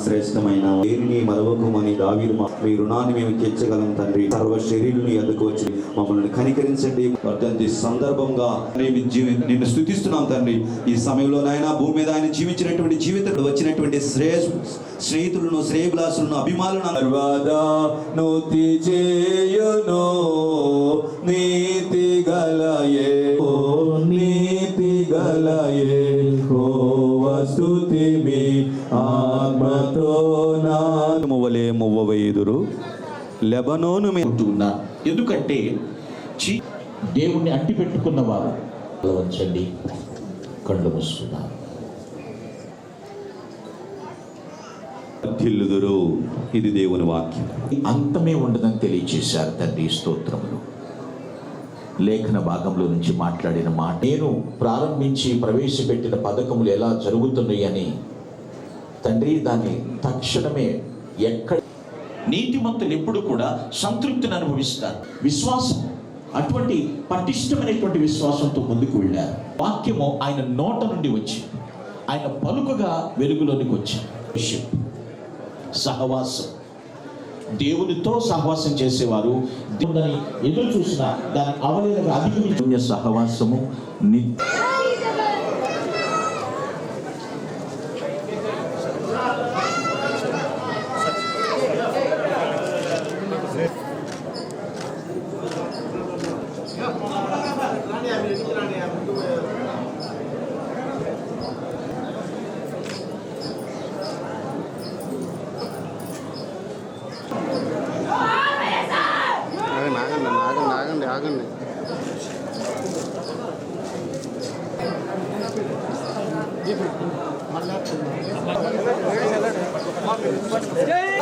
శ్రేష్టమైన దేనిని మరవకమని దావీదు మీ రుణాన్ని మేము తీర్చగలం తండ్రి. సర్వ శరీరుని ఎదుకు వచ్చి మమ్మల్ని కనికరించండి. వర్ధంతి సందర్భంగా నిన్ను స్తుతిస్తున్నాం తండ్రి. ఈ సమయంలో నాయన భూమి మీద ఆయన జీవించినటువంటి జీవితంలో వచ్చినటువంటి స్నేహితులను, శ్రేయభిలాసులను, అభిమానులను నీతి గలయే నీతి గలయే స్తుతి మీ ఆత్మతో నామవలే మువ్వవేదురు లెబనోను ఉన్నా. ఎందుకంటే దేవుణ్ణి అంటి పెట్టుకున్న వారు వంచండి, కళ్ళు మూస్తున్నారు. ఇది దేవుని వాక్యం. అంతమే ఉండదని తెలియచేశారు తండ్రి. స్తోత్రములు. లేఖన భాగంలో నుంచి మాట్లాడిన మాట, నేను ప్రారంభించి ప్రవేశపెట్టిన పథకములు ఎలా జరుగుతున్నాయి అని తండ్రి దాన్ని తక్షణమే ఎక్కడ నీతిమంతులు ఎప్పుడు కూడా సంతృప్తిని అనుభవిస్తారు. విశ్వాసం అటువంటి పటిష్టమైనటువంటి విశ్వాసంతో ముందుకు వెళ్ళారు. వాక్యము ఆయన నోట నుండి వచ్చి ఆయన పలుకగా వెలుగులోనికి వచ్చి సహవాసం, దేవునితో సహవాసం చేసేవారు దేవుని ఎదురు చూసిన దాని అవలేలుగా అధిగమించే సహవాసము ఆగండి. జై